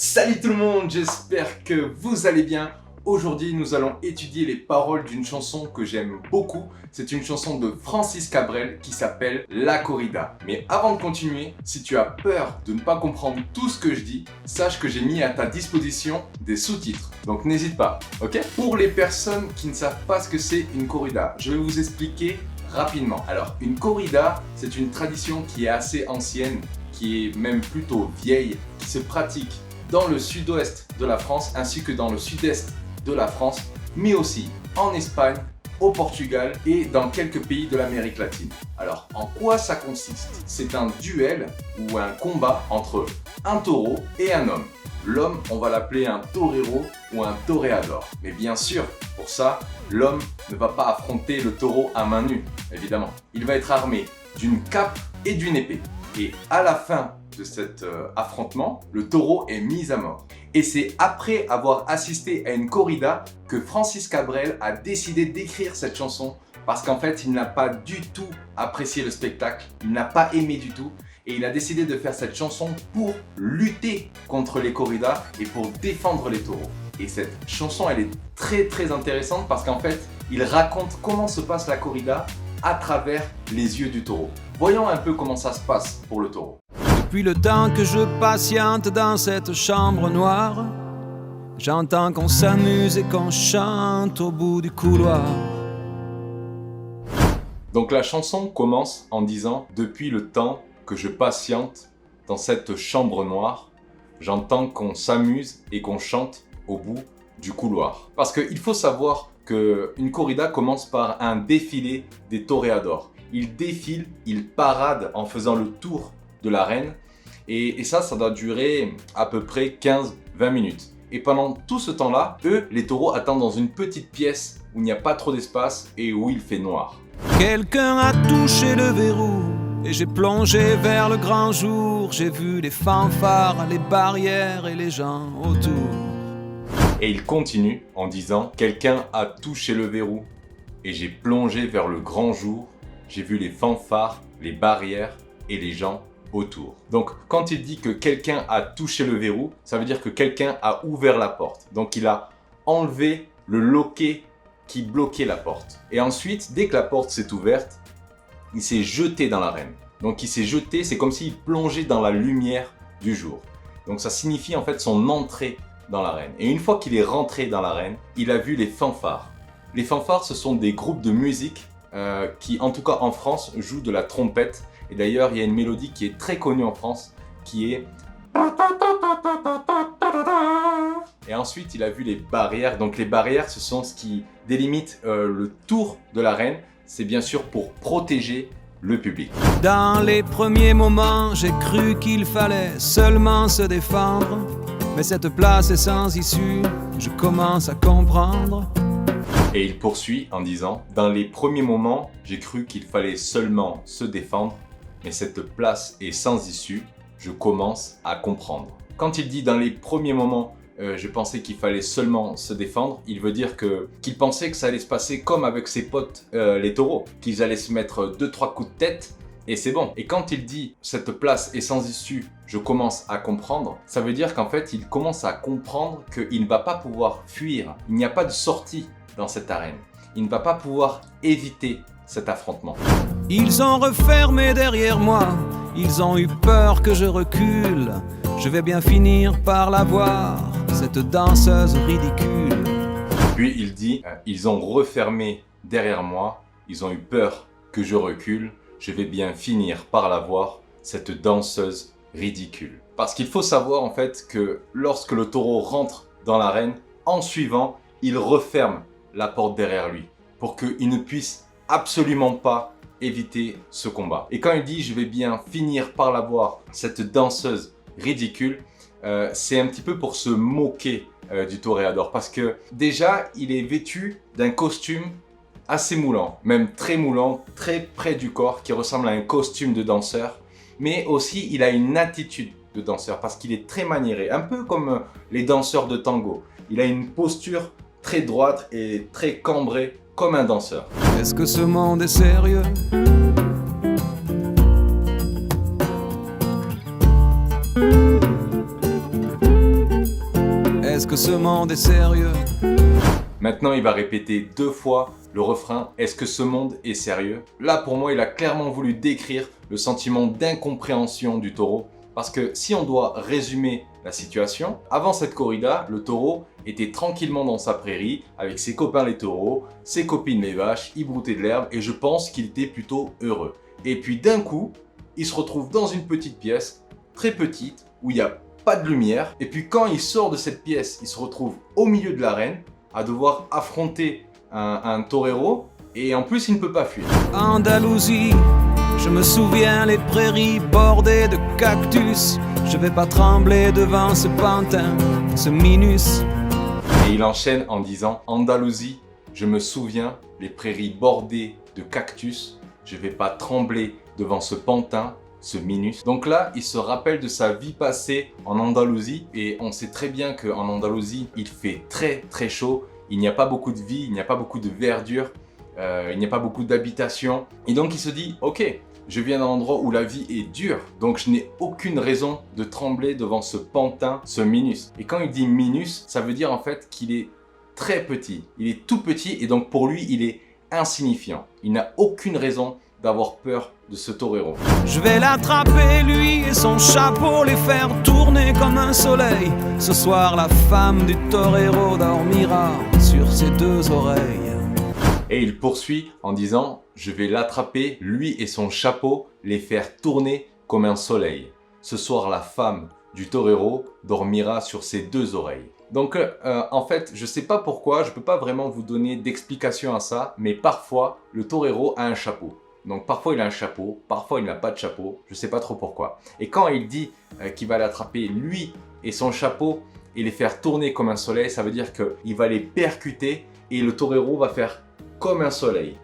Salut tout le monde, j'espère que vous allez bien. Aujourd'hui, nous allons étudier les paroles d'une chanson que j'aime beaucoup. C'est une chanson de Francis Cabrel qui s'appelle La Corrida. Mais avant de continuer, si tu as peur de ne pas comprendre tout ce que je dis, sache que j'ai mis à ta disposition des sous-titres. Donc n'hésite pas, ok? Pour les personnes qui ne savent pas ce que c'est une corrida, je vais vous expliquer rapidement. Alors, une corrida, c'est une tradition qui est assez ancienne, qui est même plutôt vieille, qui se pratique dans le sud-ouest de la France ainsi que dans le sud-est de la France, mais aussi en Espagne, au Portugal et dans quelques pays de l'Amérique latine. Alors, en quoi ça consiste? C'est un duel ou un combat entre un taureau et un homme. L'homme, on va l'appeler un torero ou un toreador. Mais bien sûr, pour ça, l'homme ne va pas affronter le taureau à main nue, évidemment. Il va être armé d'une cape et d'une épée. Et à la fin de cet affrontement, le taureau est mis à mort. Et c'est après avoir assisté à une corrida que Francis Cabrel a décidé d'écrire cette chanson parce qu'en fait, il n'a pas du tout apprécié le spectacle, il n'a pas aimé du tout et il a décidé de faire cette chanson pour lutter contre les corridas et pour défendre les taureaux. Et cette chanson, elle est très intéressante parce qu'en fait, il raconte comment se passe la corrida à travers les yeux du taureau. Voyons un peu comment ça se passe pour le taureau. Depuis le temps que je patiente dans cette chambre noire, j'entends qu'on s'amuse et qu'on chante au bout du couloir. Donc la chanson commence en disant « Depuis le temps que je patiente dans cette chambre noire, j'entends qu'on s'amuse et qu'on chante au bout du couloir. » Parce qu'il faut savoir qu'une corrida commence par un défilé des toréadors. Ils défilent, ils paradent en faisant le tour de l'arène et ça doit durer à peu près 15-20 minutes. Et pendant tout ce temps-là, eux, les taureaux attendent dans une petite pièce où il n'y a pas trop d'espace et où il fait noir. Quelqu'un a touché le verrou et j'ai plongé vers le grand jour. J'ai vu les fanfares, les barrières et les gens autour. Et il continue en disant « Quelqu'un a touché le verrou et j'ai plongé vers le grand jour. J'ai vu les fanfares, les barrières et les gens autour. » Donc, quand il dit que quelqu'un a touché le verrou, ça veut dire que quelqu'un a ouvert la porte. Donc, il a enlevé le loquet qui bloquait la porte. Et ensuite, dès que la porte s'est ouverte, il s'est jeté dans l'arène. Donc, il s'est jeté, c'est comme s'il plongeait dans la lumière du jour. Donc, ça signifie en fait son entrée dans l'arène. Et une fois qu'il est rentré dans l'arène, il a vu les fanfares. Les fanfares, ce sont des groupes de musique qui, en tout cas en France, jouent de la trompette. Et d'ailleurs, il y a une mélodie qui est très connue en France, qui est... Et ensuite, il a vu les barrières. Donc les barrières, ce sont ce qui délimite le tour de l'arène. C'est bien sûr pour protéger le public. Dans les premiers moments, j'ai cru qu'il fallait seulement se défendre. Mais cette place est sans issue, je commence à comprendre. Et il poursuit en disant « Dans les premiers moments, j'ai cru qu'il fallait seulement se défendre, mais cette place est sans issue, je commence à comprendre. » Quand il dit « Dans les premiers moments, je pensais qu'il fallait seulement se défendre », il veut dire qu'il pensait que ça allait se passer comme avec ses potes les taureaux, qu'ils allaient se mettre 2-3 coups de tête et c'est bon. Et quand il dit « Cette place est sans issue, je commence à comprendre », ça veut dire qu'en fait, il commence à comprendre qu'il ne va pas pouvoir fuir. Il n'y a pas de sortie dans cette arène. Il ne va pas pouvoir éviter cet affrontement. Ils ont refermé derrière moi, ils ont eu peur que je recule. Je vais bien finir par la voir, cette danseuse ridicule. Puis il dit « Ils ont refermé derrière moi, ils ont eu peur que je recule. Je vais bien finir par la voir, cette danseuse ridicule. » Parce qu'il faut savoir en fait que lorsque le taureau rentre dans l'arène, en suivant, il referme la porte derrière lui pour qu'il ne puisse absolument pas éviter ce combat. Et quand il dit « je vais bien finir par la voir, cette danseuse ridicule », c'est un petit peu pour se moquer du toréador parce que déjà il est vêtu d'un costume assez moulant, même très moulant, très près du corps, qui ressemble à un costume de danseur, mais aussi il a une attitude de danseur parce qu'il est très maniéré, un peu comme les danseurs de tango. Il a une posture très droite et très cambrée comme un danseur. Est-ce que ce monde est sérieux? Est-ce que ce monde est sérieux? Maintenant, il va répéter 2 fois le refrain « Est-ce que ce monde est sérieux ?» Là, pour moi, il a clairement voulu décrire le sentiment d'incompréhension du taureau. Parce que si on doit résumer la situation, avant cette corrida, le taureau était tranquillement dans sa prairie avec ses copains les taureaux, ses copines les vaches, il broutait de l'herbe et je pense qu'il était plutôt heureux. Et puis d'un coup, il se retrouve dans une petite pièce, très petite, où il n'y a pas de lumière. Et puis quand il sort de cette pièce, il se retrouve au milieu de l'arène à devoir affronter un torero et en plus il ne peut pas fuir. Andalousie, je me souviens les prairies bordées de cactus. Je vais pas trembler devant ce pantin, ce minus. Et il enchaîne en disant « Andalousie, je me souviens les prairies bordées de cactus. Je vais pas trembler devant ce pantin, ce minus. » Donc là, il se rappelle de sa vie passée en Andalousie. Et on sait très bien qu'en Andalousie, il fait très très chaud. Il n'y a pas beaucoup de vie, il n'y a pas beaucoup de verdure. Il n'y a pas beaucoup d'habitation. Et donc il se dit « Ok, je viens d'un endroit où la vie est dure. Donc je n'ai aucune raison de trembler devant ce pantin, ce minus. » Et quand il dit minus, ça veut dire en fait qu'il est très petit. Il est tout petit et donc pour lui, il est insignifiant. Il n'a aucune raison d'avoir peur de ce torero. Je vais l'attraper, lui et son chapeau, les faire tourner comme un soleil. Ce soir, la femme du torero dormira sur ses 2 oreilles. Et il poursuit en disant « Je vais l'attraper, lui et son chapeau, les faire tourner comme un soleil. Ce soir, la femme du torero dormira sur ses 2 oreilles. » Donc en fait, je ne sais pas pourquoi, je ne peux pas vraiment vous donner d'explication à ça, mais parfois, le torero a un chapeau. Donc parfois il a un chapeau, parfois il n'a pas de chapeau, je ne sais pas trop pourquoi. Et quand il dit qu'il va l'attraper lui et son chapeau et les faire tourner comme un soleil, ça veut dire qu'il va les percuter et le torero va faire comme un soleil.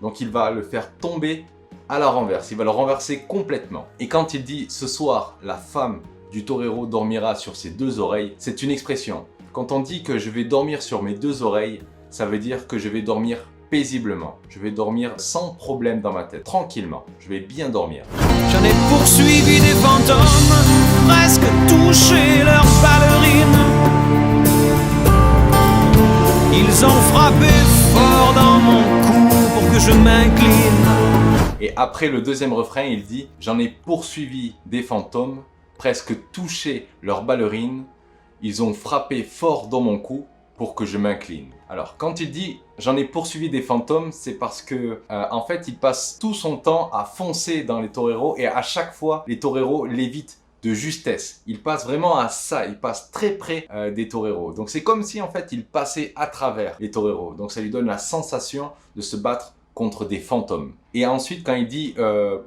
Donc il va le faire tomber à la renverse, il va le renverser complètement. Et quand il dit ce soir la femme du torero dormira sur ses 2 oreilles, c'est une expression. Quand on dit que je vais dormir sur mes 2 oreilles, ça veut dire que je vais dormir paisiblement. Je vais dormir sans problème dans ma tête, tranquillement. Je vais bien dormir. J'en ai poursuivi des fantômes, presque touché leurs ballerines. Ils ont frappé fort dans mon cou pour que je m'incline. Et après le 2e refrain, il dit « J'en ai poursuivi des fantômes, presque touché leurs ballerines. Ils ont frappé fort dans mon cou pour que je m'incline. » Alors, quand il dit « j'en ai poursuivi des fantômes », c'est parce que, en fait, il passe tout son temps à foncer dans les toreros et à chaque fois, les toreros l'évitent de justesse. Il passe vraiment à ça, il passe très près des toreros. Donc, c'est comme si, en fait, il passait à travers les toreros. Donc, ça lui donne la sensation de se battre contre des fantômes. Et ensuite, quand il dit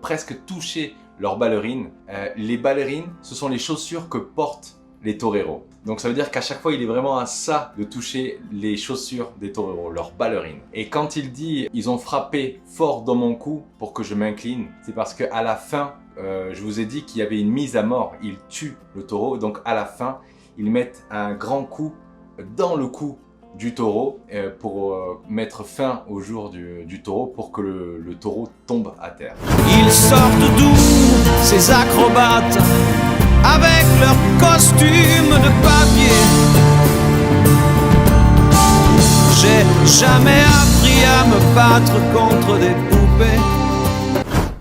presque toucher leurs ballerines, les ballerines, ce sont les chaussures que portent les toreros. Donc ça veut dire qu'à chaque fois il est vraiment à ça de toucher les chaussures des toreros, leurs ballerines. Et quand il dit ils ont frappé fort dans mon cou pour que je m'incline, c'est parce qu'à la fin, je vous ai dit qu'il y avait une mise à mort. Ils tuent le taureau, donc à la fin ils mettent un grand coup dans le cou du taureau pour mettre fin au jour du taureau pour que le taureau tombe à terre. Ils sortent d'où ces acrobates avec leurs costumes de papier. J'ai jamais appris à me battre contre des poupées.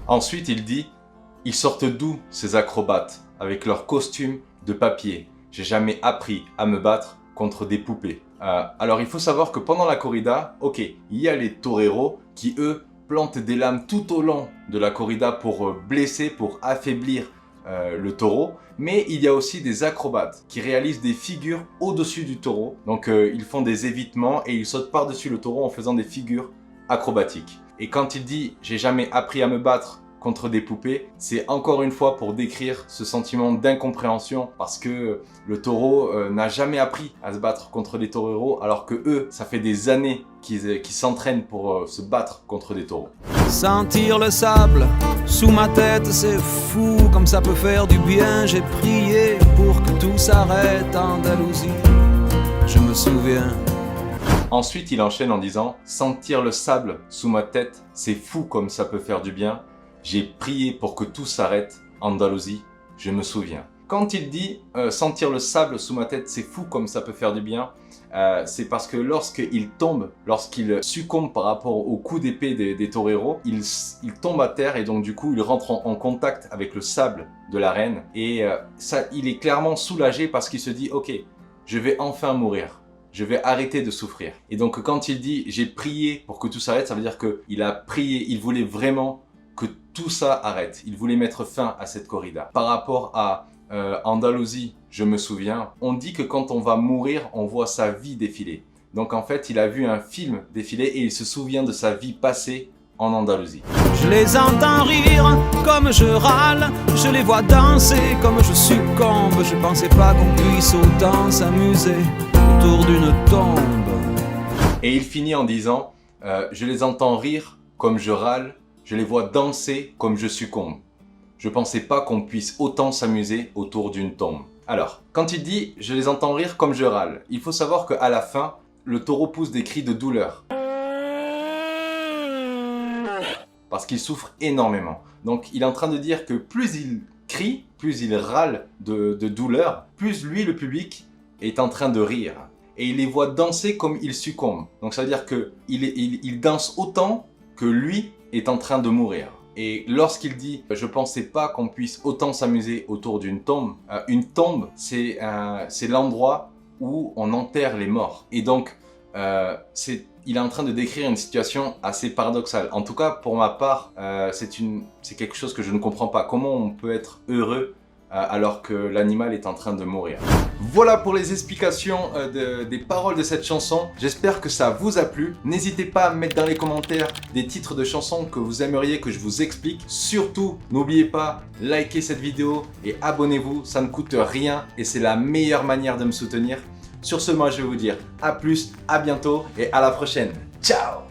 Ensuite, il dit « Ils sortent d'où ces acrobates avec leurs costumes de papier? J'ai jamais appris à me battre contre des poupées. » Alors, il faut savoir que pendant la corrida, ok, il y a les toreros qui, eux, plantent des lames tout au long de la corrida pour blesser, pour affaiblir le taureau, mais il y a aussi des acrobates qui réalisent des figures au-dessus du taureau. Donc ils font des évitements et ils sautent par-dessus le taureau en faisant des figures acrobatiques. Et quand il dit « j'ai jamais appris à me battre contre des poupées », c'est encore une fois pour décrire ce sentiment d'incompréhension parce que le taureau n'a jamais appris à se battre contre des toreros alors que eux, ça fait des années qu'ils s'entraînent pour se battre contre des taureaux. Sentir le sable sous ma tête, c'est fou comme ça peut faire du bien. J'ai prié pour que tout s'arrête, Andalousie, je me souviens. Ensuite, il enchaîne en disant « Sentir le sable sous ma tête, c'est fou comme ça peut faire du bien. J'ai prié pour que tout s'arrête, Andalousie, je me souviens. » quand il dit sentir le sable sous ma tête, c'est fou comme ça peut faire du bien. C'est parce que lorsqu'il tombe, lorsqu'il succombe par rapport au coup d'épée des toreros, il tombe à terre et donc du coup il rentre en contact avec le sable de l'arène et il est clairement soulagé parce qu'il se dit ok, je vais enfin mourir, je vais arrêter de souffrir. Et donc quand il dit j'ai prié pour que tout s'arrête, ça veut dire qu'il a prié, il voulait vraiment que tout ça arrête, il voulait mettre fin à cette corrida. Par rapport à Andalousie, je me souviens, on dit que quand on va mourir, on voit sa vie défiler. Donc en fait, il a vu un film défiler et il se souvient de sa vie passée en Andalousie. Je les entends rire comme je râle, je les vois danser comme je succombe. Je pensais pas qu'on puisse autant s'amuser autour d'une tombe. Et il finit en disant je les entends rire comme je râle, je les vois danser comme je succombe. Je pensais pas qu'on puisse autant s'amuser autour d'une tombe. Alors, quand il dit « je les entends rire comme je râle », il faut savoir qu'à la fin, le taureau pousse des cris de douleur. Parce qu'il souffre énormément. Donc il est en train de dire que plus il crie, plus il râle de douleur, plus lui, le public, est en train de rire. Et il les voit danser comme il succombe. Donc ça veut dire qu'il danse autant que lui est en train de mourir. Et lorsqu'il dit « je pensais pas qu'on puisse autant s'amuser autour d'une tombe », c'est l'endroit où on enterre les morts. Et donc, il est en train de décrire une situation assez paradoxale. En tout cas, pour ma part, c'est quelque chose que je ne comprends pas. Comment on peut être heureux alors que l'animal est en train de mourir. Voilà pour les explications des paroles de cette chanson. J'espère que ça vous a plu. N'hésitez pas à mettre dans les commentaires des titres de chansons que vous aimeriez que je vous explique. Surtout, n'oubliez pas, likez cette vidéo et abonnez-vous. Ça ne coûte rien et c'est la meilleure manière de me soutenir. Sur ce, moi je vais vous dire à plus, à bientôt et à la prochaine. Ciao!